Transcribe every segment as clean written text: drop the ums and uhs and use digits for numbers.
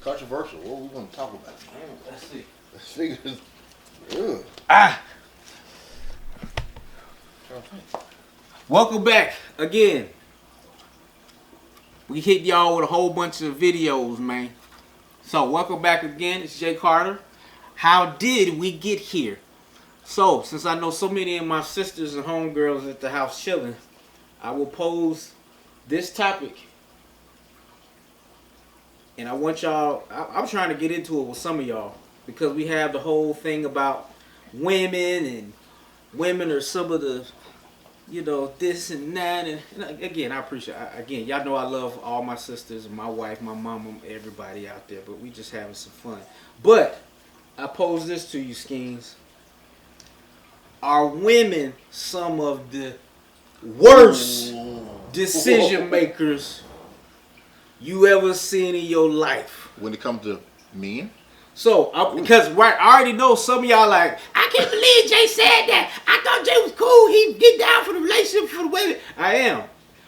controversial. What are we going to talk about? Let's see. Figures. Welcome back again. We hit y'all with a whole bunch of videos, man. So welcome back again. It's Jay Carter. How did we get here? So since I know so many of my sisters and homegirls at the house chilling, I will pose this topic. And I want y'all, I'm trying to get into it with some of y'all because we have the whole thing about women and women are some of the, you know, this and that. And again, I appreciate again, y'all know I love all my sisters and my wife, my mama, everybody out there, but we just having some fun. But I pose this to you, Skeens. Are women some of the worst decision makers you ever seen in your life? When it comes to men? So, because right, I already know some of y'all like, I can't believe Jay said that. I thought Jay was cool. He get down for the relationship for the women. I am.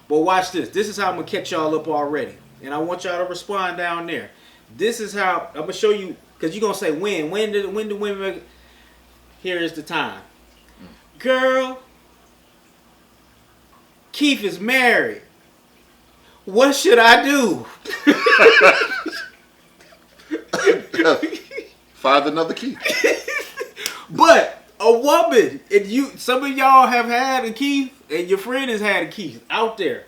But watch this. This is how I'm going to catch y'all up already. And I want y'all to respond down there. This is how, I'm going to show you, because you're going to say, when do women make, here is the time. Girl, Keith is married. What should I do? Find another Keith. But a woman, and some of y'all have had a Keith, and your friend has had a Keith out there,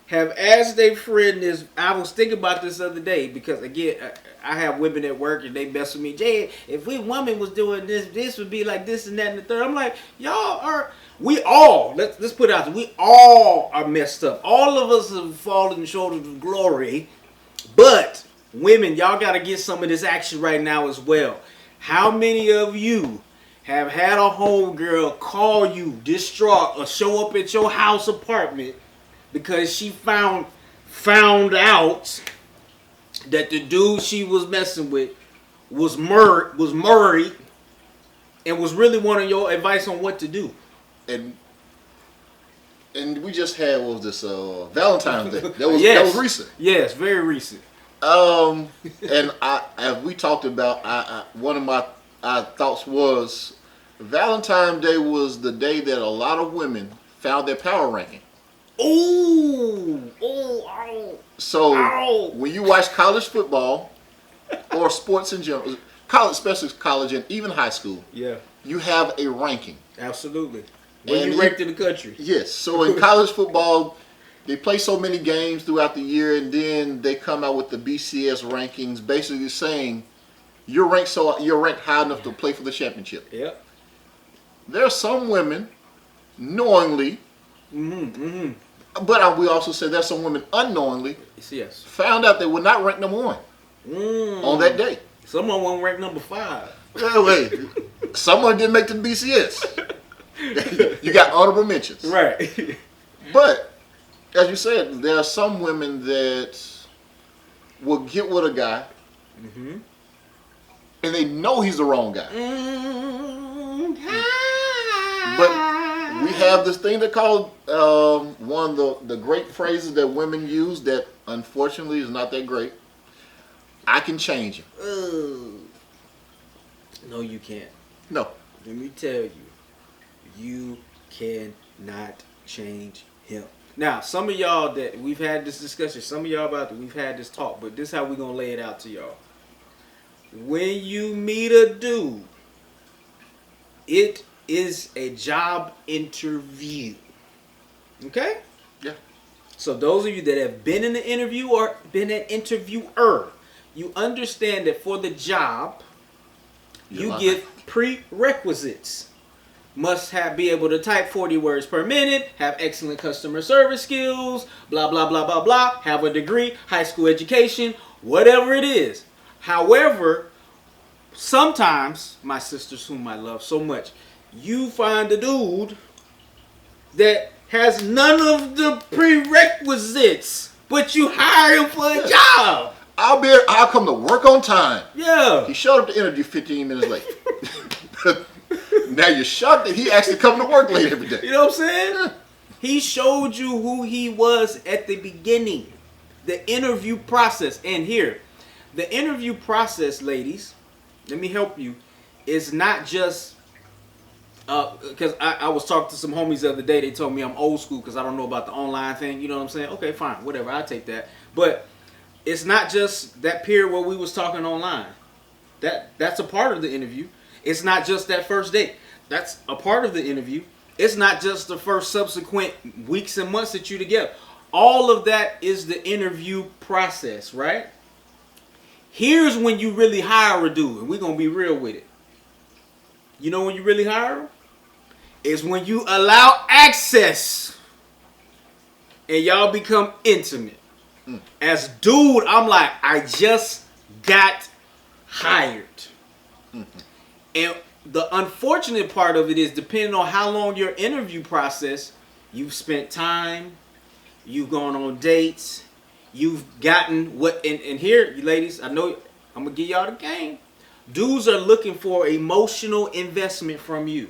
have asked their friend this. I was thinking about this the other day because again, I have women at work and they mess with me. Jay, if we woman was doing this would be like this and that and the third. I'm like, y'all are. We all, let's put it out there, we all are messed up. All of us have fallen short of glory. But women, y'all got to get some of this action right now as well. How many of you have had a homegirl call you distraught or show up at your house apartment because she found out that the dude she was messing with was married and was really wanting your advice on what to do? And we just had, what was this, Valentine's Day. That was recent. Yes, very recent. And as we talked about, one of my thoughts was Valentine's Day was the day that a lot of women found their power ranking. Ooh, ow. So when you watch college football or sports in general, college, especially college and even high school, you have a ranking. Absolutely. When you ranked in the country. Yes. So in college football, they play so many games throughout the year, and then they come out with the BCS rankings, basically saying you're ranked high enough to play for the championship. Yep. There are some women knowingly, but we also said there's some women unknowingly found out they were not ranked number one on that day. Someone wasn't ranked number 5. Wait, someone didn't make the BCS. You got honorable mentions. Right. But, as you said, there are some women that will get with a guy and they know he's the wrong guy. But we have this thing that called one of the great phrases that women use that unfortunately is not that great. I can change him. No, you can't. No. Let me tell you. You cannot change him. Now, some of y'all that we've had this discussion, some of y'all about that we've had this talk, but this is how we're going to lay it out to y'all. When you meet a dude, it is a job interview. Okay? Yeah. So those of you that have been in the interview or been an interviewer, you understand that for the job, you get prerequisites. Must be able to type 40 words per minute, have excellent customer service skills, blah, blah, blah, blah, blah, have a degree, high school education, whatever it is. However, sometimes, my sisters whom I love so much, you find a dude that has none of the prerequisites, but you hire him for a job. I'll come to work on time. Yeah. He showed up to interview 15 minutes late. Now you're shocked that he actually come to work late every day. You know what I'm saying? He showed you who he was at the beginning. The interview process. And here, The interview process, ladies, let me help you, is not just because I was talking to some homies the other day. They told me I'm old school because I don't know about the online thing. You know what I'm saying? Okay, fine, whatever. I'll take that. But it's not just that period where we was talking online. That's a part of the interview. It's not just that first date. That's a part of the interview. It's not just the first subsequent weeks and months that you together. All of that is the interview process, right? Here's when you really hire a dude, and we're gonna be real with it. You know when you really hire him? Is when you allow access and y'all become intimate. As dude, I'm like, I just got hired. And the unfortunate part of it is, depending on how long your interview process, you've spent time, you've gone on dates, you've gotten what, and here, you ladies, I know I'm gonna give y'all the game. Dudes are looking for emotional investment from you.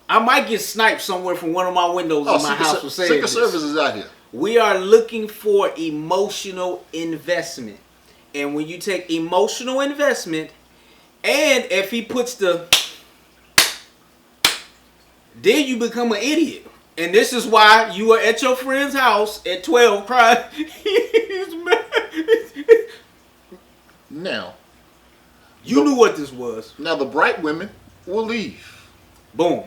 I might get sniped somewhere from one of my windows in my house for saying this. Secret Service is out here. We are looking for emotional investment. And when you take emotional investment, and if he puts the, then you become an idiot. And this is why you are at your friend's house at 12 crying. He's mad. Now, you knew what this was. Now the bright women will leave. Boom.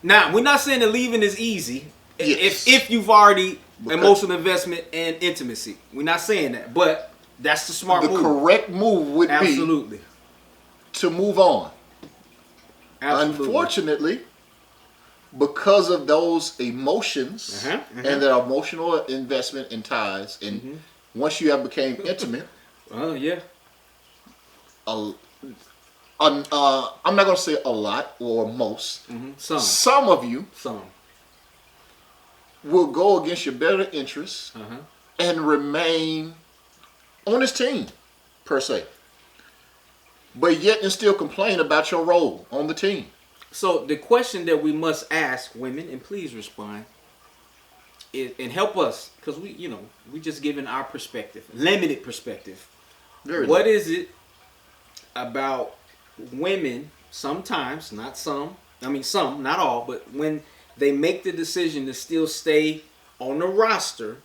Now, we're not saying that leaving is easy. Yes. If you've already emotional investment and intimacy. We're not saying that. But that's the smart move. The correct move would Absolutely. be to move on. Absolutely. Unfortunately, because of those emotions and their emotional investment and ties, and once you have became intimate, oh yeah, I'm not going to say a lot or most. Some of you will go against your better interests and remain on this team, per se. But yet and still complain about your role on the team. So the question that we must ask women, and please respond, and help us, because we just giving our perspective, limited perspective. What is it about women sometimes, not some, some, not all, but when they make the decision to still stay on the roster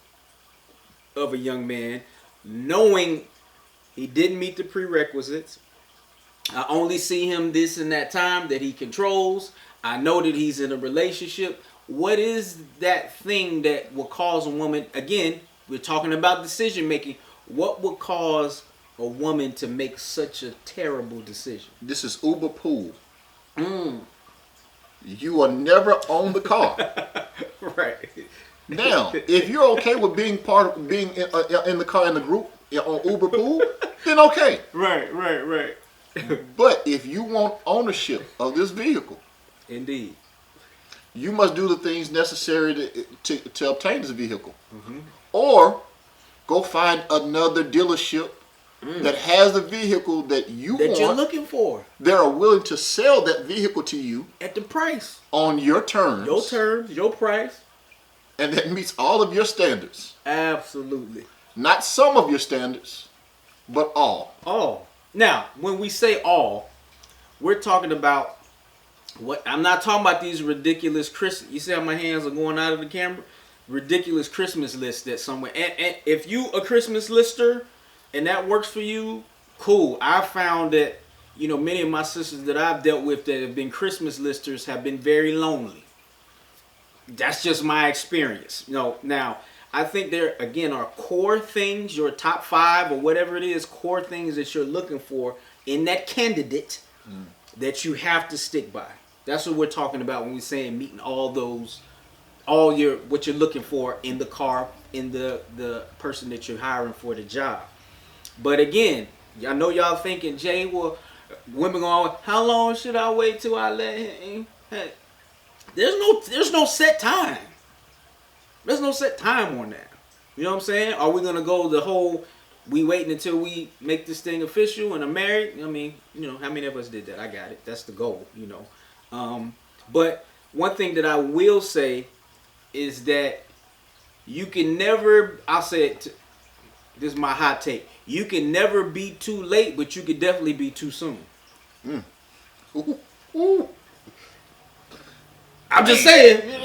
of a young man, knowing he didn't meet the prerequisites, I only see him this and that time that he controls, I know that he's in a relationship. What is that thing that will cause a woman, again, we're talking about decision making, what would cause a woman to make such a terrible decision? This is Uber pool. You are never on the car. Right. Now, if you're okay with being part of being in the car in the group on Uber pool, then okay. Right. But if you want ownership of this vehicle, indeed, you must do the things necessary to obtain this vehicle, or go find another dealership that has the vehicle that you want, you're looking for. They are willing to sell that vehicle to you at the price on your terms, your price, and that meets all of your standards. Absolutely. Not some of your standards, but all. All. Now, when we say all, we're talking about what? I'm not talking about these ridiculous Christmas. You see how my hands are going out of the camera? Ridiculous Christmas list that somewhere. And if you a Christmas lister and that works for you, cool. I found that many of my sisters that I've dealt with that have been Christmas listers have been very lonely. That's just my experience. Now I think there again are core things, your top 5 or whatever it is, core things that you're looking for in that candidate that you have to stick by. That's what we're talking about when we're saying meeting what you're looking for in the car, in the person that you're hiring for the job. But again, I know y'all thinking, Jay, well, women going, how long should I wait till I let him? Hey, there's no set time. There's no set time on that. You know what I'm saying? Are we going to go the whole, we waiting until we make this thing official and are married? How many of us did that? I got it. That's the goal, But one thing that I will say is that you can never, I'll say it, This is my hot take. You can never be too late, but you can definitely be too soon. Ooh. Ooh. I'm just saying.